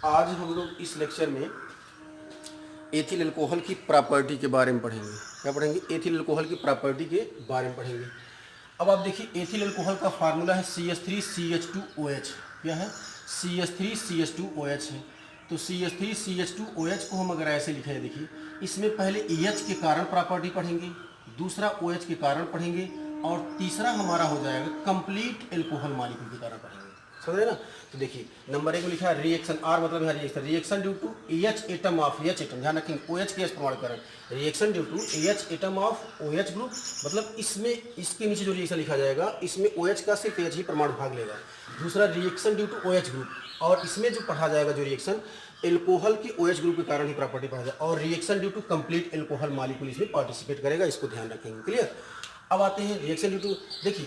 आज हम लोग इस लेक्चर में एथिल अल्कोहल की प्रॉपर्टी के बारे में पढ़ेंगे। क्या पढ़ेंगे? एथिल अल्कोहल की प्रॉपर्टी के बारे में पढ़ेंगे। अब आप देखिए, एथिल अल्कोहल का फार्मूला है CH3CH2OH। क्या है? CH3CH2OH है। तो CH3CH2OH को हम अगर ऐसे लिखें, देखिए इसमें पहले EH के कारण प्रॉपर्टी पढ़ेंगे, दूसरा OH के कारण पढ़ेंगे, और तीसरा हमारा हो जाएगा कंप्लीट अल्कोहल मॉलिक्यूल के कारण पढ़ेंगे। समझ रहे ना? तो देखिए नंबर 1 में लिखा है रिएक्शन, आर मतलब है reaction, reaction due to H atom of H atom, ध्यान रखेंगे OH के प्रमाणीकरण, reaction due to H atom of OH group, मतलब इसमें इसके नीचे जो रिएक्शन लिखा जाएगा इसमें OH का सिर्फ H ही परमाणु भाग लेगा। दूसरा reaction due to OH group, और इसमें जो पढ़ा जाएगा जो रिएक्शन एल्कोहल की OH ग्रुप के कारण ही प्रॉपर्टी पढ़ा जाएगा, और reaction due to complete alcohol molecule इसमें पार्टिसिपेट करेगा। इसको ध्यान रखेंगे। क्लियर? अब आते हैं रिएक्शन ड्यू टू। देखिए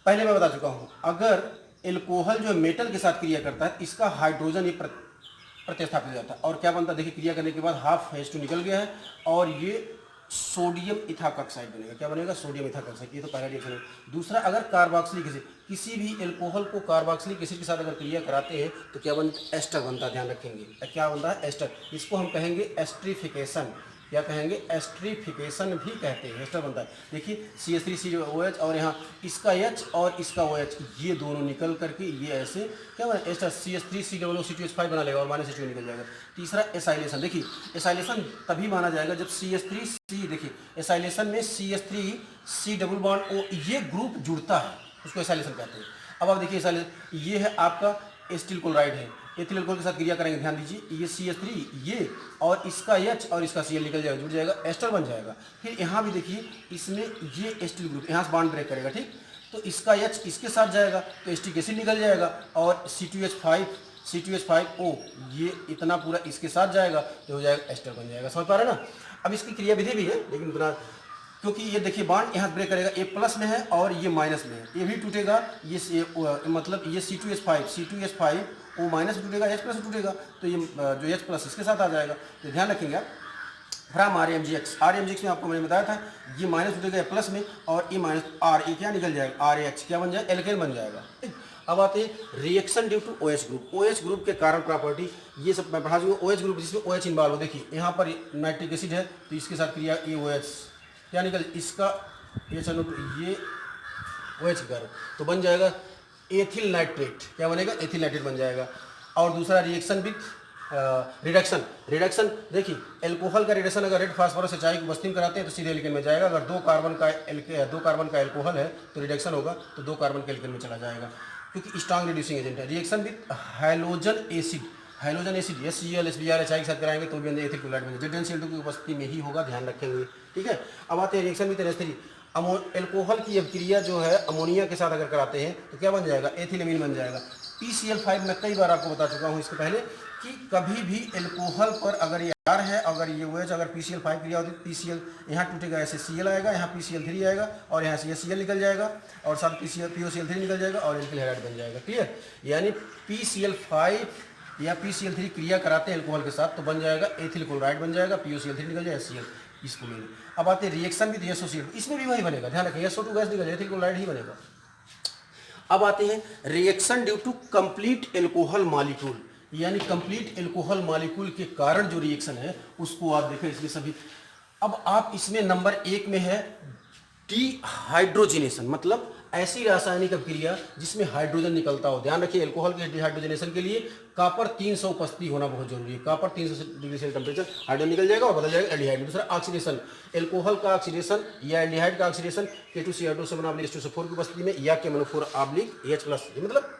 पहले मैं बता चुका हूं, अगर एल्कोहल जो मेटल के साथ क्रिया करता है इसका हाइड्रोजन ये प्रतिस्थापित हो जाता है, और क्या बनता है? देखिए क्रिया करने के बाद हाफ H2 निकल गया है, और ये सोडियम इथाकॉक्साइड बनेगा। क्या बनेगा? सोडियम इथाकॉक्साइड। ये तो पहला रिएक्शन है। दूसरा, अगर कार्बोक्सिलिक एसिड, किसी भी एल्कोहल को कार्बोक्सिलिक एसिड के साथ अगर क्रिया कराते हैं तो क्या बनता है? एस्टर बनता है। ध्यान रखेंगे क्या बनता है? एस्टर। इसको हम कहेंगे एस्ट्रिफिकेशन। क्या कहेंगे? एस्ट्रिफिकेशन भी कहते हैं, एस्टर बनता है। देखिए CH3COH, और यहाँ इसका H और इसका OH, ये दोनों निकल करके ये ऐसे क्या बना? एस्टर CH3COOH5 बना लेगा, और -H2 निकल जाएगा। तीसरा एसाइलेशन। देखिए एसाइलेशन तभी माना जाएगा जब CH3C, देखिए एसाइलेशन में CH3C डबल बॉन्ड O ये ग्रुप जुड़ता है, उसको एसाइलेशन कहते हैं। अब आप देखिए एसाइलेशन, ये है आपका एस्टिल क्लोराइड है, एथिल अल्कोहल के साथ क्रिया करेंगे, ध्यान दीजिए, ये CH3 ये और इसका H और इसका Cl निकल जाएगा, जुड़ जाएगा, एस्टर बन जाएगा। फिर यहाँ भी देखिए इसमें ये एस्टिल ग्रुप यहाँ से बॉन्ड ब्रेक करेगा, ठीक, तो इसका H इसके साथ जाएगा तो एस्टिक एसिड निकल जाएगा, और C2H5O ये इतना पूरा इसके साथ जाएगा तो हो जाएगा एस्टर बन जाएगा। समझ पा रहे ना? अब इसकी क्रिया विधि भी है, लेकिन उतना, क्योंकि ये देखिए बॉन्ड यहाँ ब्रेक करेगा, ये प्लस में है और ये माइनस में है, ये भी टूटेगा, ये मतलब ये C2H5 O माइनस टूटेगा, H प्लस टूटेगा, तो ये जो H प्लस इसके साथ आ जाएगा। तो ध्यान रखेंगे आप, फ्रॉम RMGX में आपको मैंने बताया था, ये माइनस टूटेगा प्लस में, और ये माइनस R ये क्या निकल जाएगा, RAX क्या बन जाएगा? एल्केन बन जाएगा। अब आते हैं reaction due to OH group. OH group के कारण प्रॉपर्टी, ये सब मैं पढ़ा चुका। OH ग्रुप जिसमें OH इन्वॉल्व हो, देखिए यहाँ पर नाइट्रिक एसिड है तो इसके साथ क्रिया ये OH क्या निकल, इसका ये चलो ये OH कर तो बन जाएगा एथिल नाइट्रेट। क्या बनेगा? एथिल नाइट्रेट बन जाएगा। और दूसरा रिएक्शन विथ रिडक्शन, देखिए एल्कोहल का रिडक्शन अगर रेड फास्फोरस एचाई को बस्तीम कराते हैं तो सीधे एल्केन में जाएगा। अगर दो कार्बन का एल्कोहल है तो रिडक्शन होगा तो 2 कार्बन के एल्केन में चला जाएगा, क्योंकि स्ट्रांग रिड्यूसिंग एजेंट है। Reaction with hydrogen acid HCl HBr HI के साथ कराएंगे तो भी एथिल क्लोराइड बनेगा, ZnCl2 की उपस्थिति में ही होगा, ध्यान रखेंगे। ठीक है? अब आते हैं रिएक्शन विथ NH3। एल्कोहल की अभिक्रिया जो है अमोनिया के साथ अगर कराते हैं तो क्या बन जाएगा? एथिलेमीन बन जाएगा। PCl5 मैं कई बार आपको बता चुका हूँ इसके पहले कि कभी भी एल्कोहल पर अगर ये R है, अगर ये OH, अगर PCl5 क्रिया होती है, PCl यहाँ टूटेगा, ऐसे Cl आएगा, यहाँ PCl3 आएगा, और यहाँ से Cl निकल जाएगा, और साथ POCl3 निकल जाएगा, और एल्किल हाइड्राइड बन जाएगा। क्लियर? यानी PCl5 या PCl3 क्रिया कराते हैं एल्कोहल के साथ तो बन जाएगा एथिल क्लोराइड बन जाएगा, POCl3 निकल जाएगा, Cl इसको लेंगे। अब आते हैं रिएक्शन विद SO2, इसमें भी वही बनेगा, ध्यान रखें, SO2 गैस निकल जाएगा, एथिल क्लोराइड ही बनेगा। अब आते हैं reaction due to complete alcohol molecule, यानी कंप्लीट एल्कोहल मॉलिक्यूल के कारण जो रिएक्शन है उसको आप देखें इसमें सभी। अब आप इसमें नंबर 1 में है डिहाइड्रोजिनेशन, मतलब ऐसी रासायनिक अभिक्रिया जिसमें हाइड्रोजन निकलता हो। ध्यान रखिए एल्कोहल के डिहाइड्रोजनेशन के लिए कॉपर 300 उपस्थिति होना बहुत जरूरी है। Copper 300 degree Celsius temperature, hydrogen निकल जाएगा और बदल जाएगा एल्डिहाइड। दूसरा ऑक्सीडेशन, एल्कोहल का ऑक्सीडेशन या एल्डिहाइड का ऑक्सीडेशन K2Cr2 H2SO4 की उपस्थिति में, या KMnO4 H+, मतलब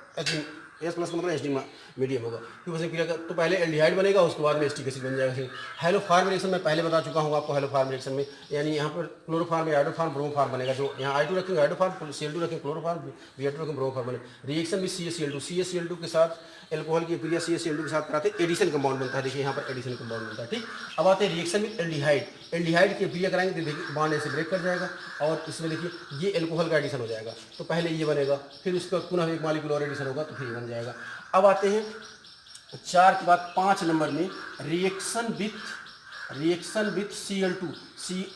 H+ का मतलब एसिडिक मीडियम होगा, तो पहले एल्डिहाइड बनेगा, उसके बाद में एसिटिक एसिड बन जाएगा। हेलोफार्म रिएक्शन में पहले बता चुका हूँ आपको, हेलोफार्म रिएक्शन में यानी यहाँ पर क्लोरोफार्म या हाइड्रोफार्म ब्रोमोफार्म बनेगा, जो यहाँ I2 रखेंगे हाइड्रोफार्म, Cl2 रखेंगे क्लोरोफार्म, Br2 रखेंगे ब्रोमोफार्म बनेगा। रिएक्शन भी CaCl2 के साथ एल्कोहल की क्रिया CaCl2 के साथ कराते हैं, एडिशन कंपाउंड बनता है। देखिए यहाँ पर एडिशन कंपाउंड बनता है, ठीक। अब आते हैं रिएक्शन में एल्डिहाइड की क्रिया कराएंगे तो देखिए बॉन्ड ऐसे ब्रेक कर जाएगा, और इसमें देखिए ये एल्कोहल का एडिशन हो जाएगा, तो पहले ये बनेगा, फिर उसका पुनः एक मॉलिक्यूल और एडिशन होगा तो फिर ये बन जाएगा। अब आते हैं 4 के बाद 5 नंबर में रिएक्शन विथ Cl2।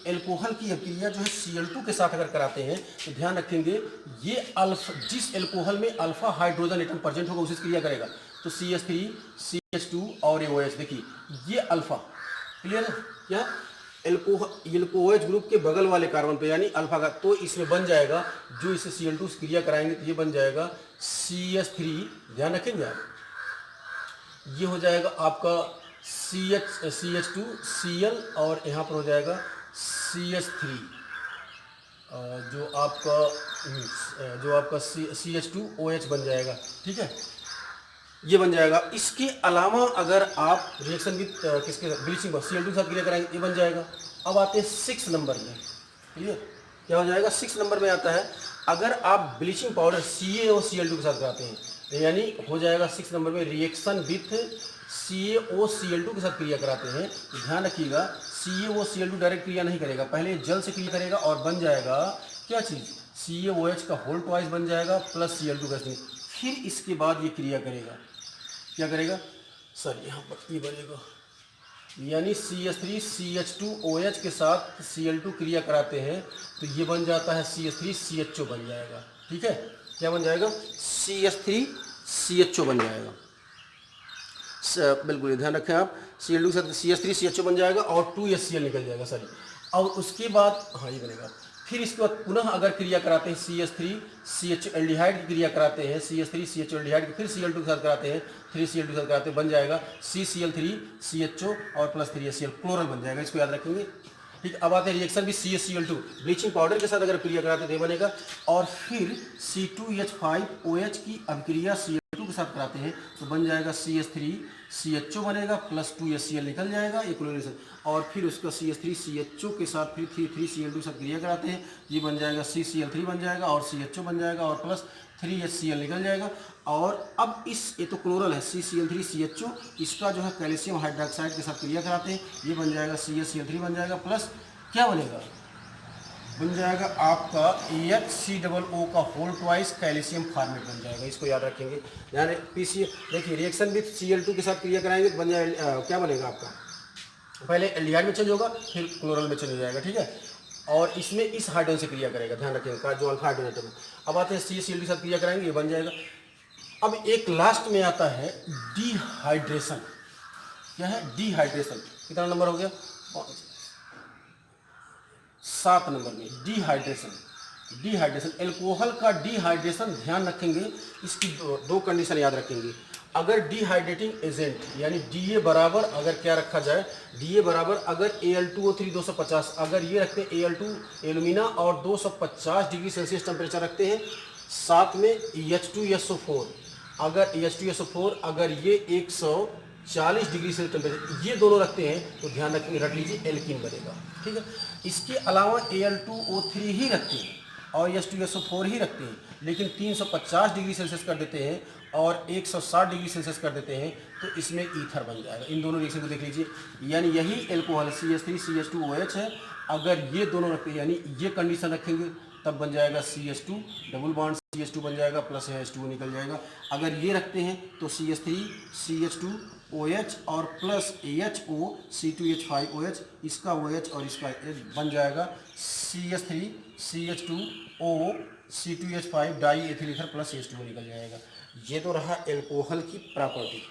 एल्कोहल की अभिक्रिया जो है Cl2 के साथ अगर कराते हैं तो ध्यान रखेंगे ये जिस एल्कोहल में अल्फा हाइड्रोजन एटम प्रेजेंट होगा उसी से क्रिया करेगा, तो CH3 CH2 और ये OH, देखिए ये अल्फा, क्लियर है क्या, एल्कोएच ग्रुप के बगल वाले कार्बन पे यानी अल्फा का, तो इसमें बन जाएगा जो इसे Cl2 से क्रिया कराएंगे तो ये बन जाएगा CH3, ध्यान रखेंगे आप, ये हो जाएगा आपका CH2 Cl और यहाँ पर हो जाएगा CH3 जो आपका CH2OH बन जाएगा, ठीक है, ये बन जाएगा। इसके अलावा अगर आप रिएक्शन विद किसके ब्लीचिंग Cl2 के साथ क्रिया कराएंगे ये बन जाएगा। अब आते हैं 6 नंबर में, क्लियर, क्या हो जाएगा 6 नंबर में आता है, अगर आप ब्लीचिंग पाउडर CaOCl2 के साथ कराते हैं यानी हो जाएगा 6 नंबर में रिएक्शन विथ CaOCl2 के साथ क्रिया कराते हैं, तो ध्यान रखिएगा CaOCl2 डायरेक्ट क्रिया नहीं करेगा, पहले जल से क्रिया करेगा और बन जाएगा क्या चीज़, CaOH का होल ट्वाइस बन जाएगा प्लस Cl2 गैस, फिर इसके बाद ये क्रिया करेगा, क्या करेगा सर, यहाँ पर ये बनेगा यानी CH3 CH2OH के साथ Cl2 क्रिया कराते हैं तो ये बन जाता है CH3 CHO बन जाएगा, ठीक है, क्या बन जाएगा CH3 CHO बन जाएगा, बिल्कुल ध्यान रखें आप, Cl2 के साथ CH3 CHO बन जाएगा और 2HCl निकल जाएगा, सॉरी, और उसके बाद हाँ ये बनेगा, फिर इसके बाद पुनः अगर क्रिया कराते हैं CH3 CHO एल्डिहाइड की क्रिया कराते हैं CH3 CHO एल्डिहाइड की, फिर Cl2 के साथ कराते हैं 3Cl2 के साथ कराते हैं, बन जाएगा CCl3 CHO और प्लस 3HCl, क्लोरल बन जाएगा, इसको याद रखेंगे, ठीक। अब आते हैं रिएक्शन भी CaCl2 ब्लीचिंग पाउडर के साथ अगर क्रिया कराते हैं तो बनेगा, और फिर C2H5OH की अभिक्रिया Cl2 के साथ कराते हैं तो बन जाएगा CH3 CHO बनेगा प्लस 2HCl निकल जाएगा, ये क्लोरीनेशन, और फिर उसका CH3 CHO के साथ फिर 3Cl2 के साथ क्रिया कराते हैं, ये बन जाएगा CCl3 बन जाएगा और CHO बन जाएगा और प्लस 3HCl निकल जाएगा। और अब इस ये तो क्लोरल है CCl3 CHO, इसका जो है कैल्शियम हाइड्रोक्साइड के साथ क्रिया कराते हैं, ये बन जाएगा CaCl3 बन जाएगा प्लस क्या बनेगा, बन जाएगा आपका HCOO का होल ट्वाइस कैल्शियम फार्मेट बन जाएगा, इसको याद रखेंगे। यानी पीसी देखिए रिएक्शन विथ Cl2 के साथ क्रिया कराएंगे तो बन जाएगा क्या बनेगा आपका, पहले एल्डिहाइड में चेंज होगा फिर क्लोरल में चेंज हो जाएगा, ठीक है, और इसमें इस हाइड्रोजन से क्रिया करेगा, ध्यान रखिएगा जो अल्फा हाइड्रोजन है। अब आते हैं CaCl2 के साथ क्रिया कराएंगे, ये बन जाएगा। अब एक लास्ट में आता है डिहाइड्रेशन, क्या है डिहाइड्रेशन, कितना नंबर हो गया 7 नंबर में डिहाइड्रेशन। डिहाइड्रेशन एल्कोहल का डिहाइड्रेशन, ध्यान रखेंगे इसकी दो कंडीशन याद रखेंगे, अगर डिहाइड्रेटिंग एजेंट यानी DA बराबर अगर क्या रखा जाए, DA बराबर अगर Al2O3 250, अगर ये रखते हैं Al2 एल्यूमिना और 250 डिग्री सेल्सियस टेम्परेचर रखते हैं, साथ में H2SO4 अगर H2SO4 अगर ये 140 डिग्री सेल्सियस टेम्परेचर ये दोनों रखते हैं तो ध्यान रखेंगे, रख लीजिए एल्कीन बनेगा, ठीक है। इसके अलावा Al2O3 ही रखते हैं और H2SO4 ही रखते हैं, लेकिन 350 डिग्री सेल्सियस कर देते हैं और 160 डिग्री सेल्सियस कर देते हैं तो इसमें ईथर बन जाएगा। इन दोनों रिएक्शन को देख लीजिए, यानी यही एल्कोहल CH3 CH2OH है, अगर ये दोनों रखते हैं यानी ये कंडीशन रखेंगे तब बन जाएगा CH2 डबल बॉन्ड CH2 बन जाएगा प्लस H2O निकल जाएगा। अगर ये रखते हैं तो CH3 CH2OH और प्लस HO C2H5OH, इसका OH और इसका H बन जाएगा CH3 CH2O C2H5 die ethyl ether plus H2O निकल जाएगा। ये तो रहा एल्कोहल की प्रॉपर्टी।